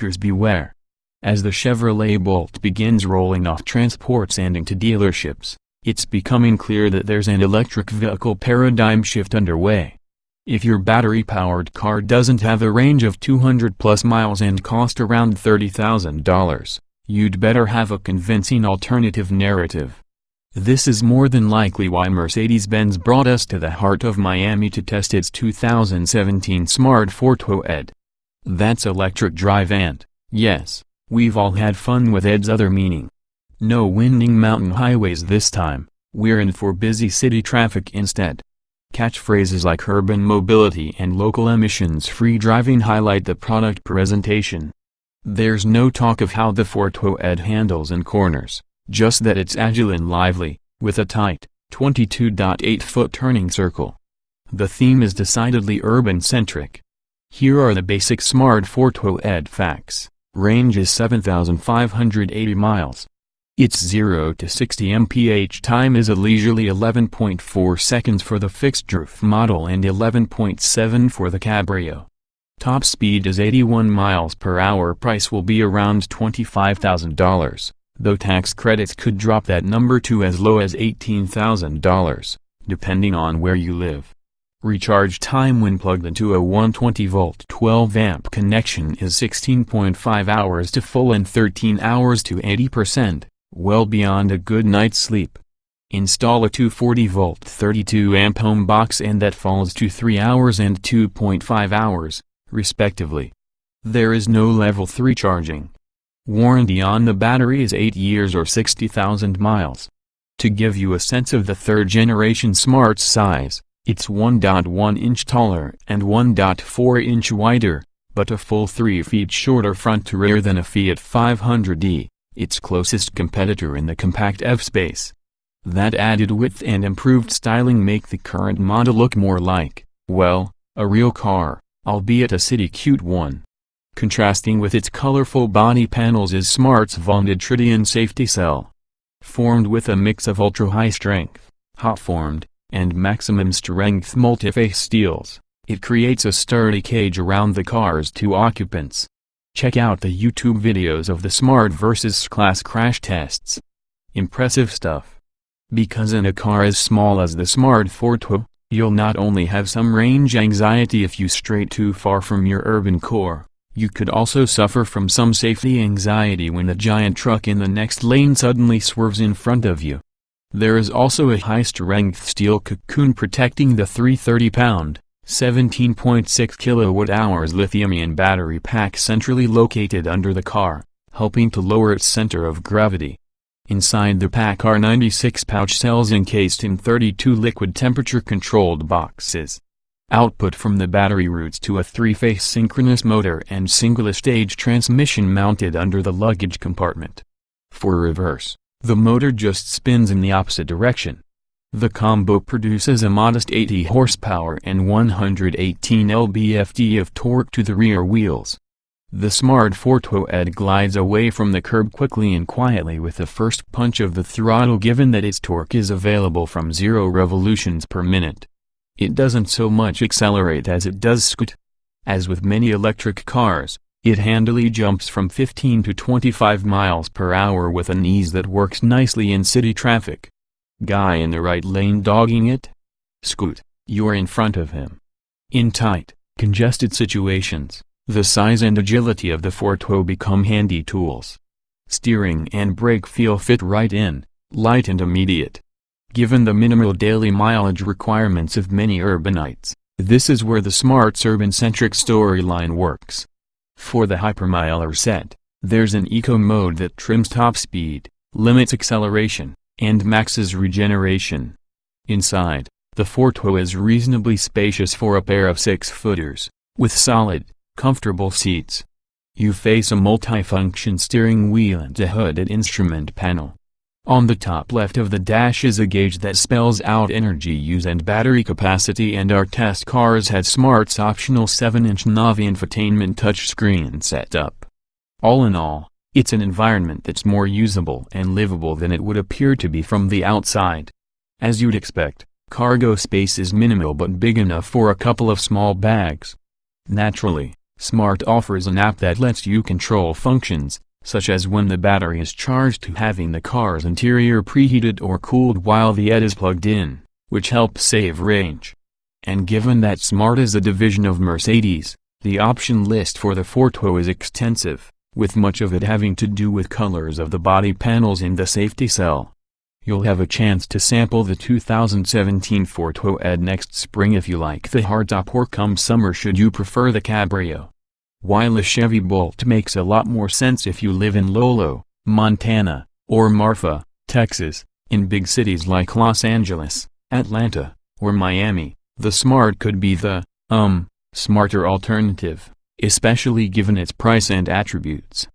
seekers beware. As the Chevrolet Bolt begins rolling off transports and into dealerships, it's becoming clear that there's an electric vehicle paradigm shift underway. If your battery-powered car doesn't have a range of 200+ miles and cost around $30,000, you'd better have a convincing alternative narrative. This is more than likely why Mercedes-Benz brought us to the heart of Miami to test its 2017 Smart Fortwo ED. That's electric drive and, yes, we've all had fun with ED's other meaning. No winding mountain highways this time, we're in for busy city traffic instead. Catchphrases like urban mobility and local emissions-free driving highlight the product presentation. There's no talk of how the Fortwo ED handles in corners, just that it's agile and lively, with a tight, 22.8-foot turning circle. The theme is decidedly urban-centric. Here are the basic Smart Fortwo ED facts. Range is 7,580 miles. Its 0 to 60 mph time is a leisurely 11.4 seconds for the fixed-roof model and 11.7 for the Cabrio. Top speed is 81 miles per hour. Price will be around $25,000, though tax credits could drop that number to as low as $18,000, depending on where you live. Recharge time when plugged into a 120-volt 12-amp connection is 16.5 hours to full and 13 hours to 80%. Well beyond a good night's sleep. Install a 240-volt 32-amp home box and that falls to 3 hours and 2.5 hours, respectively. There is no level 3 charging. Warranty on the battery is 8 years or 60,000 miles. To give you a sense of the third-generation Smart's size, it's 1.1 inch taller and 1.4 inch wider, but a full 3 feet shorter front to rear than a Fiat 500e. Its closest competitor in the compact F space. That added width and improved styling make the current model look more like, well, a real car, albeit a city-cute one. Contrasting with its colorful body panels is Smart's vaunted tritium safety cell. Formed with a mix of ultra-high strength, hot-formed, and maximum-strength multi-face steels, it creates a sturdy cage around the car's 2 occupants. Check out the YouTube videos of the Smart vs. S-Class crash tests. Impressive stuff. Because in a car as small as the Smart Fortwo, you'll not only have some range anxiety if you stray too far from your urban core, you could also suffer from some safety anxiety when the giant truck in the next lane suddenly swerves in front of you. There is also a high-strength steel cocoon protecting the 330-pound, 17.6 kWh lithium-ion battery pack centrally located under the car, helping to lower its center of gravity. Inside the pack are 96 pouch cells encased in 32 liquid temperature-controlled boxes. Output from the battery routes to a 3-phase synchronous motor and single-stage transmission mounted under the luggage compartment. For reverse, the motor just spins in the opposite direction. The combo produces a modest 80 horsepower and 118 lb-ft of torque to the rear wheels. The Smart Fortwo ED glides away from the curb quickly and quietly with the first punch of the throttle, given that its torque is available from 0 revolutions per minute. It doesn't so much accelerate as it does scoot. As with many electric cars, it handily jumps from 15 to 25 miles per hour with an ease that works nicely in city traffic. Guy in the right lane dogging it? Scoot, you're in front of him. In tight, congested situations, the size and agility of the Fortwo become handy tools. Steering and brake feel fit right in, light and immediate. Given the minimal daily mileage requirements of many urbanites, this is where the Smart's urban-centric storyline works. For the hypermiler set, there's an eco mode that trims top speed, limits acceleration, and maxes regeneration. Inside, the Fortwo is reasonably spacious for a pair of 6-footers, with solid, comfortable seats. You face a multifunction steering wheel and a hooded instrument panel. On the top left of the dash is a gauge that spells out energy use and battery capacity, and our test cars had Smart's optional 7-inch Navi infotainment touchscreen setup. All in all, it's an environment that's more usable and livable than it would appear to be from the outside. As you'd expect, cargo space is minimal but big enough for a couple of small bags. Naturally, Smart offers an app that lets you control functions, such as when the battery is charged to having the car's interior preheated or cooled while the ED is plugged in, which helps save range. And given that Smart is a division of Mercedes, the option list for the Fortwo is extensive, with much of it having to do with colors of the body panels in the safety cell. You'll have a chance to sample the 2017 Fortwo ED next spring if you like the hardtop, or come summer should you prefer the Cabrio. While a Chevy Bolt makes a lot more sense if you live in Lolo, Montana, or Marfa, Texas, in big cities like Los Angeles, Atlanta, or Miami, the Smart could be the, smarter alternative, especially given its price and attributes.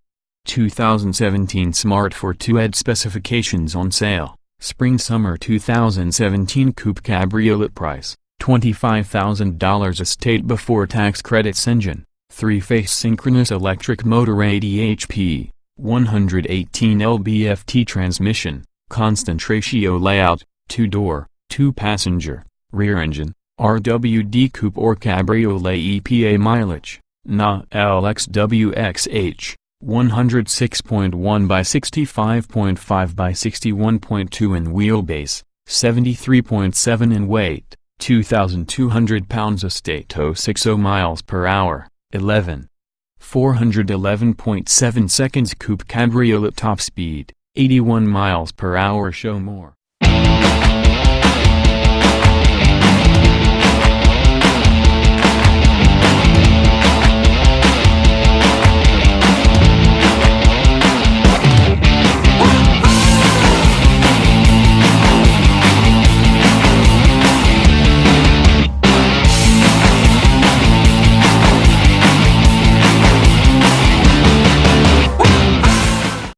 2017 Smart Fortwo ED specifications on sale. Spring-Summer 2017 Coupe Cabriolet price, $25,000 estate before tax credits. Engine, 3-phase synchronous electric motor, 80 HP, 118 lb-ft transmission, constant ratio layout, 2-door, 2-passenger, rear engine, RWD coupe or cabriolet. EPA mileage, NA LXWXH, 106.1 by 65.5 by 61.2 in wheelbase, 73.7 in weight, 2,200 pounds. Estate 060 miles per hour, 411.7 seconds. Coupe Cabriolet top speed, 81 miles per hour. Show more.